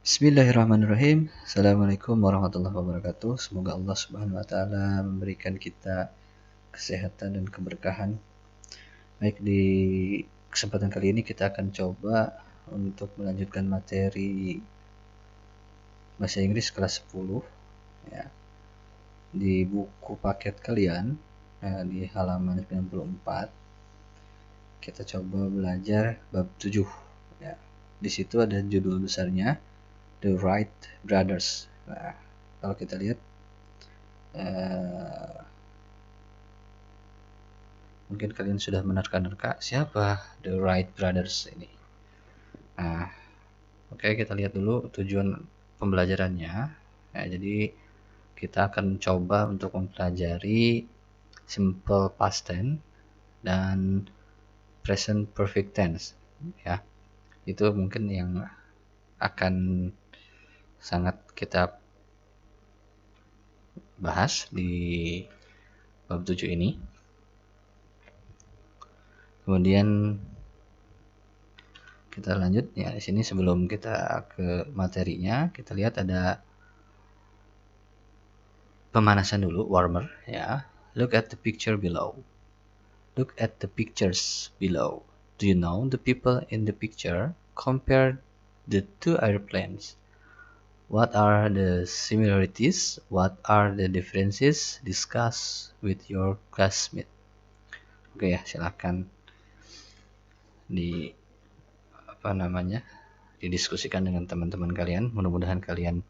Bismillahirrahmanirrahim. Assalamualaikum warahmatullahi wabarakatuh. Semoga Allah Subhanahu wa taala memberikan kita kesehatan dan keberkahan. Baik, di kesempatan kali ini kita akan coba untuk melanjutkan materi bahasa Inggris kelas 10 ya. Di buku paket kalian di halaman 94 kita coba belajar bab 7 ya. Di situ ada judul besarnya The Wright Brothers. Nah, kalau kita lihat mungkin kalian sudah menerka-nerka siapa The Wright Brothers ini. Nah, oke, kita lihat dulu tujuan pembelajarannya. Nah, jadi kita akan coba untuk mempelajari simple past tense dan present perfect tense ya. Itu mungkin yang akan sangat kita bahas di bab 7 ini. Kemudian kita lanjut ya. Di sini sebelum kita ke materinya, kita lihat ada pemanasan dulu, warmer ya. Look at the picture below. Look at the pictures below. Do you know the people in the picture? Compare the two airplanes. What are the similarities? What are the differences? Discuss with your classmate. Oke ya, silakan didiskusikan dengan teman-teman kalian. Mudah-mudahan kalian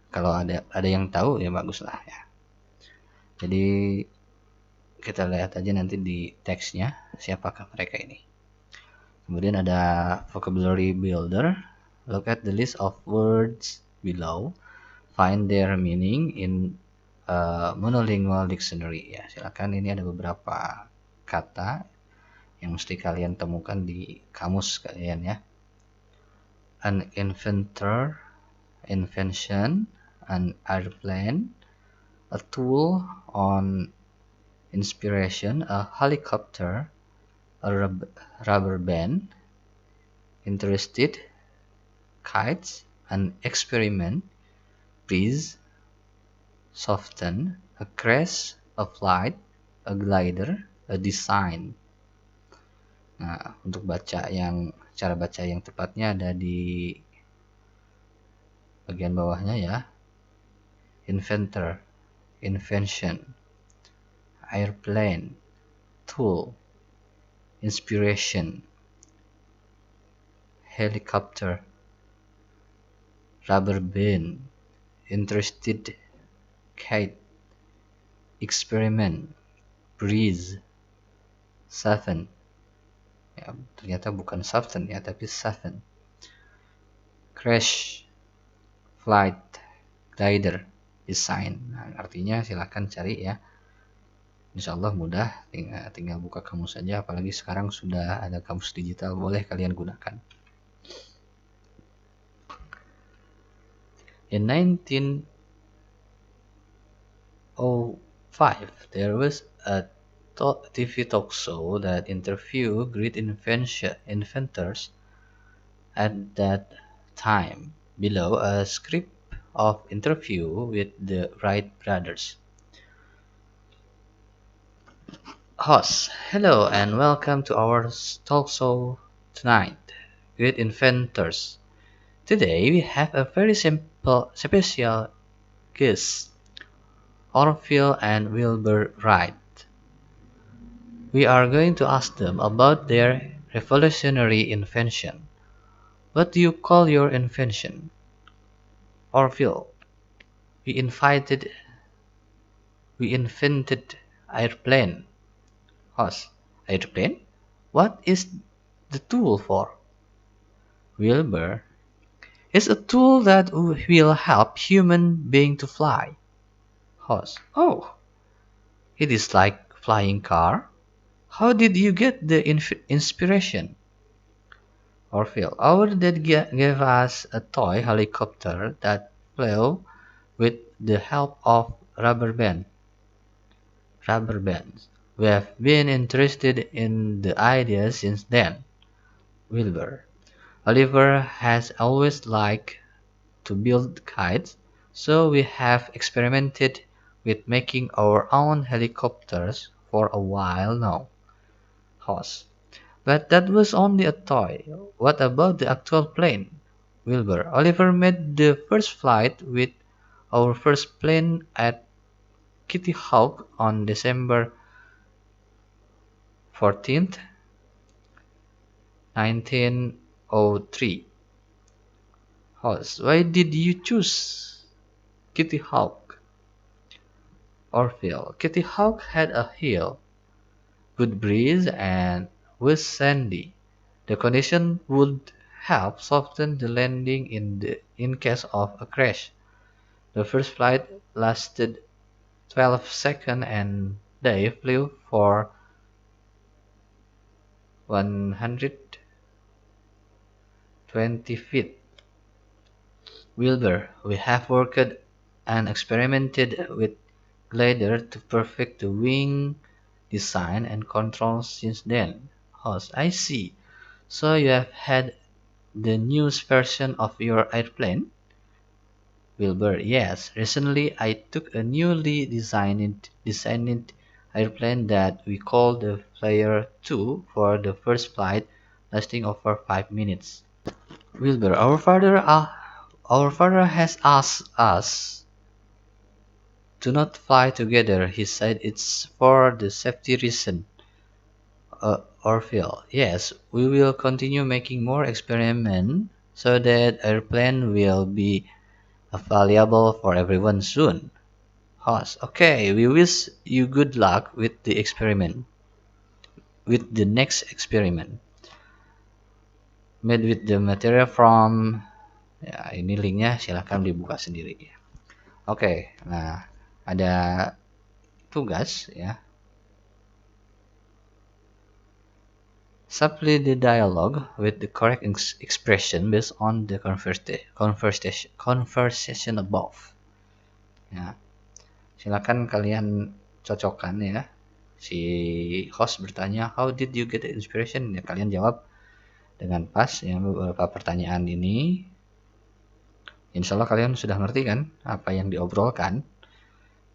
kalau ada yang tahu ya bagus lah ya. Jadi kita lihat aja nanti di teksnya siapakah mereka ini. Kemudian ada vocabulary builder. Look at the list of words below. Find their meaning in a monolingual dictionary ya. Silakan, ini ada beberapa kata yang mesti kalian temukan di kamus kalian ya. An inventor, invention, an airplane, a tool, on inspiration, a helicopter, a rubber band, interested, kites, an experiment, breeze, soften, a crash, a flight, a glider, a design. Nah, untuk cara baca yang tepatnya ada di bagian bawahnya ya. Inventor, invention, airplane, tool, inspiration, helicopter, rubber band, interested, kite, experiment, breeze, seven. Ya, ternyata bukan seven ya, tapi seven. Crash, flight, glider, design. Nah, artinya silakan cari ya. Insyaallah mudah, tinggal buka kamus saja, apalagi sekarang sudah ada kamus digital, boleh kalian gunakan. In 1905, there was a TV talk show that interviewed great inventors at that time. Below a script of interview with the Wright brothers. Host, hello and welcome to our talk show tonight, Great Inventors. Today we have a very special guest, Orville and Wilbur Wright. We are going to ask them about their revolutionary invention. What do you call your invention? Orville, we invented airplane. Host, airplane? What is the tool for? Wilbur, it's a tool that will help human being to fly. Host, oh, it is like flying car? How did you get the inspiration? Orville, our dad gave us a toy helicopter that flew with the help of rubber bands. We have been interested in the idea since then. Wilbur, Oliver has always liked to build kites, so we have experimented with making our own helicopters for a while now. Host. But that was only a toy. What about the actual plane? Wilbur. Oliver made the first flight with our first plane at Kitty Hawk on December 14th, 1903. Host. Why did you choose Kitty Hawk? Orville. Kitty Hawk had a hill, good breeze, and was sandy. The condition would help soften the landing in case of a crash. The first flight lasted 12 seconds and they flew for 120 feet. Wilbur, we have worked and experimented with glider to perfect the wing design and controls since then. Host, I see. So you have had the newest version of your airplane? Wilbur, yes. Recently I took a newly designed airplane that we call the Flyer 2 for the first flight, lasting over 5 minutes. Wilbur, our father has asked us to not fly together. He said it's for the safety reason. Orville, yes, we will continue making more experiments so that airplane will be available for everyone soon. Host, okay, we wish you good luck with the next experiment. Made with the material from, ya ini linknya silahkan dibuka sendiri. Oke, nah ada tugas ya. Supply the dialogue with the correct expression based on the conversation above. Ya, silakan kalian cocokkan ya. Si host bertanya, how did you get the inspiration? Ya, kalian jawab dengan pas ya beberapa pertanyaan ini. Insya Allah kalian sudah ngerti kan apa yang diobrolkan.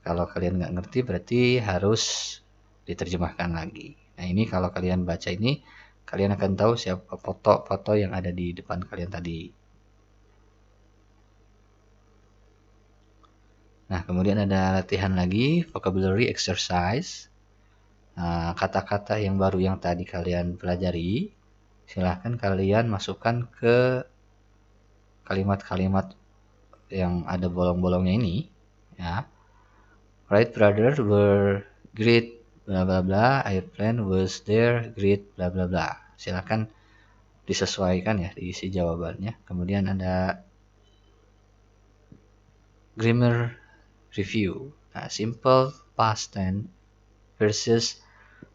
Kalau kalian nggak ngerti berarti harus diterjemahkan lagi. Nah ini kalau kalian baca ini, kalian akan tahu siapa foto-foto yang ada di depan kalian tadi. Nah kemudian ada latihan lagi, vocabulary exercise. Kata-kata yang baru yang tadi kalian pelajari, silahkan kalian masukkan ke kalimat-kalimat yang ada bolong-bolongnya ini. Ya. Wright brothers were great bla bla bla, airplane was there great bla bla bla. Silakan disesuaikan ya diisi jawabannya. Kemudian ada grammar review. Nah, simple past tense versus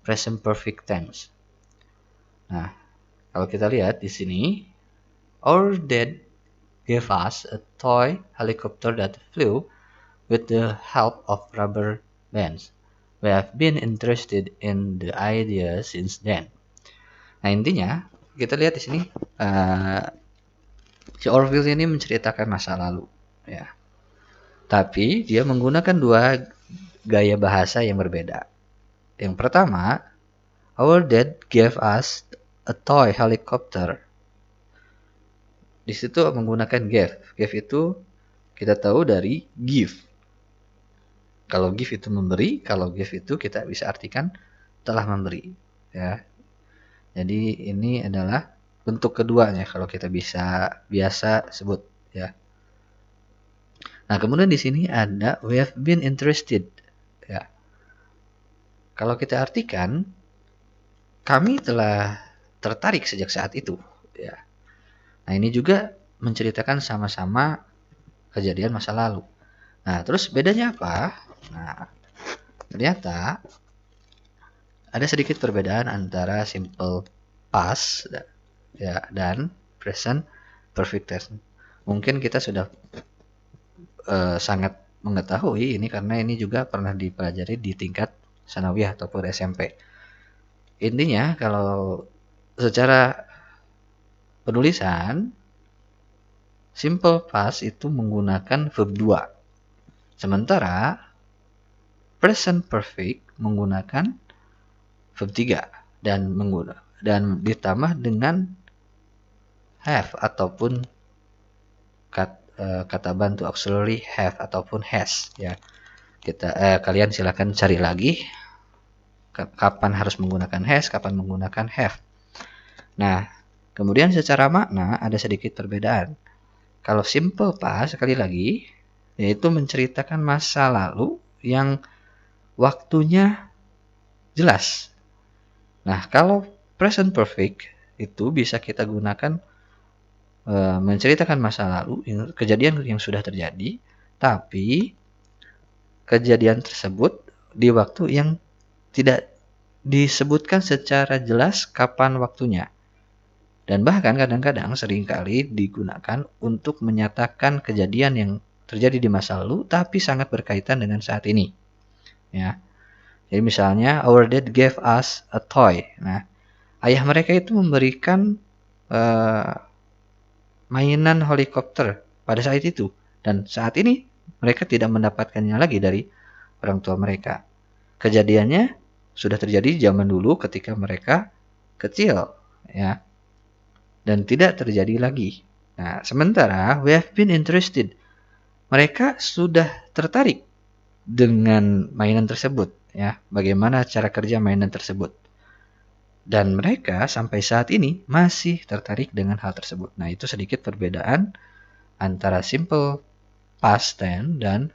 present perfect tense. Nah, kalau kita lihat di sini, our dad gave us a toy helicopter that flew with the help of rubber bands. We have been interested in the idea since then. Nah intinya kita lihat di sini si Orville ini menceritakan masa lalu, ya. Tapi dia menggunakan dua gaya bahasa yang berbeda. Yang pertama, our dad gave us a toy helicopter. Di situ menggunakan gave. Gave itu kita tahu dari give. Kalau give itu memberi, kalau give itu kita bisa artikan telah memberi, ya. Jadi ini adalah bentuk keduanya kalau kita bisa biasa sebut, ya. Nah, kemudian di sini ada we have been interested, ya. Kalau kita artikan kami telah tertarik sejak saat itu, ya. Nah, ini juga menceritakan sama-sama kejadian masa lalu. Nah, terus bedanya apa? Nah, ternyata ada sedikit perbedaan antara simple past ya dan present perfect tense. Mungkin kita sudah sangat mengetahui ini karena ini juga pernah dipelajari di tingkat sanawiyah ataupun SMP. Intinya kalau secara penulisan simple past itu menggunakan verb 2. Sementara present perfect menggunakan verb 3 dan ditambah dengan have ataupun kata bantu auxiliary have ataupun has ya. Kalian silakan cari lagi kapan harus menggunakan has, kapan menggunakan have. Nah, kemudian secara makna ada sedikit perbedaan. Kalau simple past sekali lagi yaitu menceritakan masa lalu yang waktunya jelas. Nah, kalau present perfect itu bisa kita gunakan menceritakan masa lalu, kejadian yang sudah terjadi, tapi kejadian tersebut di waktu yang tidak disebutkan secara jelas kapan waktunya. Dan bahkan kadang-kadang seringkali digunakan untuk menyatakan kejadian yang terjadi di masa lalu tapi sangat berkaitan dengan saat ini. Ya. Jadi misalnya our dad gave us a toy. Nah, ayah mereka itu memberikan mainan helikopter pada saat itu dan saat ini mereka tidak mendapatkannya lagi dari orang tua mereka. Kejadiannya sudah terjadi zaman dulu ketika mereka kecil, ya, dan tidak terjadi lagi. Nah, sementara we have been interested, mereka sudah tertarik dengan mainan tersebut, ya, bagaimana cara kerja mainan tersebut. Dan mereka sampai saat ini masih tertarik dengan hal tersebut. Nah, itu sedikit perbedaan antara simple past tense dan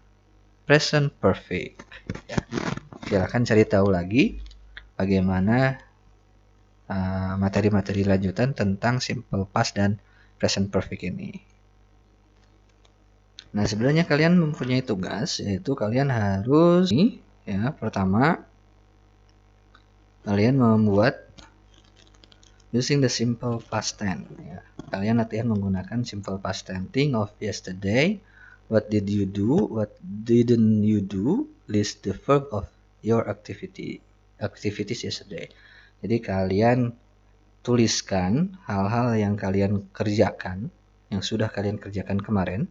present perfect. Ya. Silakan cari tahu lagi bagaimana materi-materi lanjutan tentang simple past dan present perfect ini. Nah, sebenarnya kalian mempunyai tugas, yaitu kalian harus ya, pertama kalian membuat using the simple past tense. Ya. Kalian latihan menggunakan simple past tense. Think of yesterday. What did you do? What didn't you do? List the verb of your activities yesterday. Jadi kalian tuliskan hal-hal yang kalian kerjakan, yang sudah kalian kerjakan kemarin,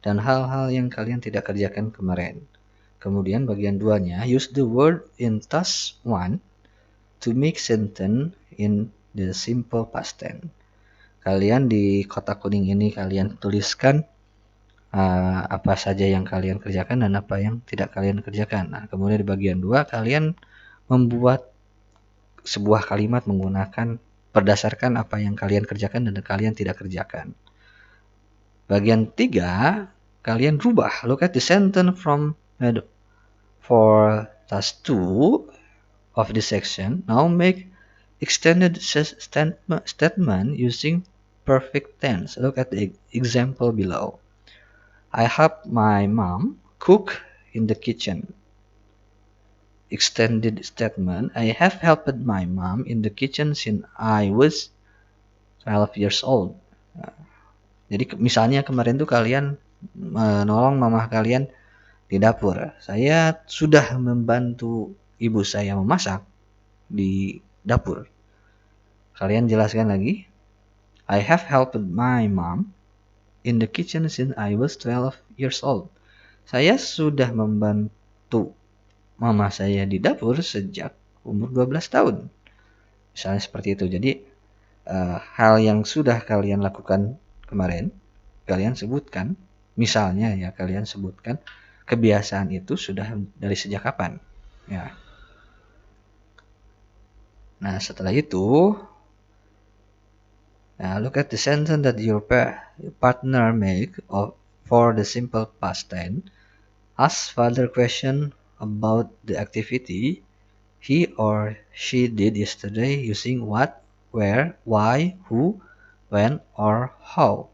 dan hal-hal yang kalian tidak kerjakan kemarin. Kemudian bagian 2-nya, use the word in task 1 to make sentence in the simple past tense. Kalian di kotak kuning ini kalian tuliskan apa saja yang kalian kerjakan dan apa yang tidak kalian kerjakan. Nah, kemudian di bagian 2 kalian membuat sebuah kalimat menggunakan berdasarkan apa yang kalian kerjakan dan kalian tidak kerjakan. Bagian 3 kalian rubah. Look at the sentence for task 2 of this section. Now make extended statement using perfect tense. Look at the example below. I help my mom cook in the kitchen. Extended statement. I have helped my mom in the kitchen since I was 12 years old. Jadi misalnya kemarin tuh kalian menolong mama kalian di dapur. Saya sudah membantu ibu saya memasak di dapur. Kalian jelaskan lagi. I have helped my mom in the kitchen since I was 12 years old. Saya sudah membantu mama saya di dapur sejak umur 12 tahun. Misalnya seperti itu. Jadi hal yang sudah kalian lakukan kemarin, kalian sebutkan. Misalnya ya, kalian sebutkan kebiasaan itu sudah dari sejak kapan. Ya. Nah, setelah itu, look at the sentence that your partner make for the simple past tense. Ask further question about the activity he or she did yesterday using what, where, why, who, when, or how.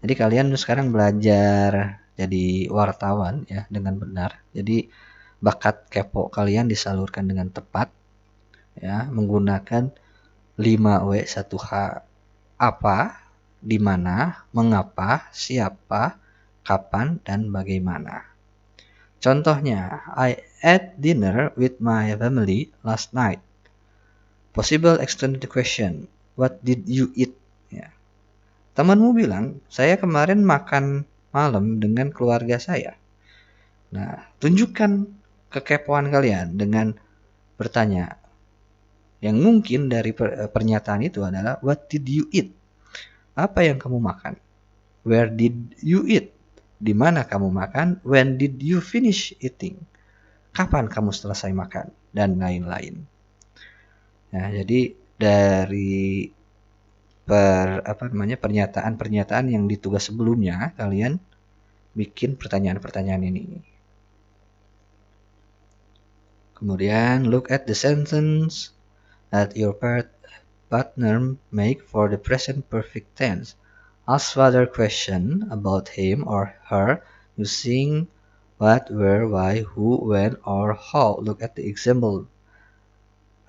Jadi kalian sekarang belajar jadi wartawan ya dengan benar. Jadi bakat kepo kalian disalurkan dengan tepat ya, menggunakan 5W 1H. Apa, di mana, mengapa, siapa, kapan, dan bagaimana. Contohnya, I ate dinner with my family last night. Possible extended question, what did you eat? Ya. Temanmu bilang, saya kemarin makan malam dengan keluarga saya. Nah, tunjukkan kekepoan kalian dengan bertanya. Yang mungkin dari pernyataan itu adalah, what did you eat? Apa yang kamu makan? Where did you eat? Di mana kamu makan? When did you finish eating? Kapan kamu selesai makan? Dan lain-lain. Nah, jadi dari pernyataan-pernyataan yang di tugas sebelumnya, kalian bikin pertanyaan-pertanyaan ini. Kemudian look at the sentence that your partner make for the present perfect tense. Ask further question about him or her using what, where, why, who, when, or how. Look at the example.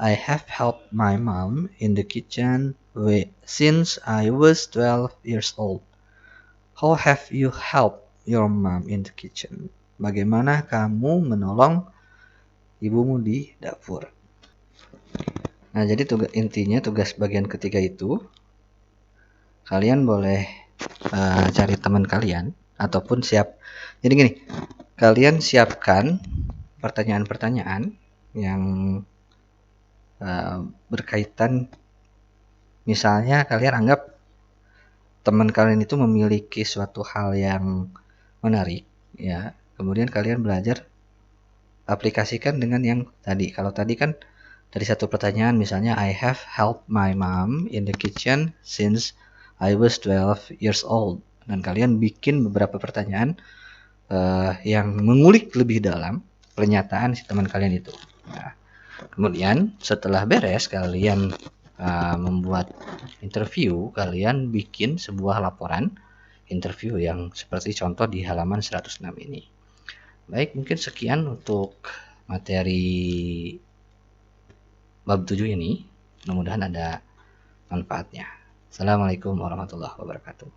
I have helped my mom in the kitchen since I was 12 years old. How have you helped your mom in the kitchen? Bagaimana kamu menolong ibumu di dapur? Nah, jadi intinya tugas bagian ketiga itu, kalian boleh cari teman kalian ataupun jadi gini, kalian siapkan pertanyaan-pertanyaan yang berkaitan, misalnya kalian anggap teman kalian itu memiliki suatu hal yang menarik, ya. Kemudian kalian belajar aplikasikan dengan yang tadi. Kalau tadi kan dari satu pertanyaan, misalnya I have helped my mom in the kitchen since I was 12 years old. Dan kalian bikin beberapa pertanyaan yang mengulik lebih dalam pernyataan si teman kalian itu. Nah, kemudian setelah beres kalian membuat interview, kalian bikin sebuah laporan interview yang seperti contoh di halaman 106 ini. Baik, mungkin sekian untuk materi bab 7 ini. Mudah-mudahan ada manfaatnya. Assalamualaikum warahmatullahi wabarakatuh.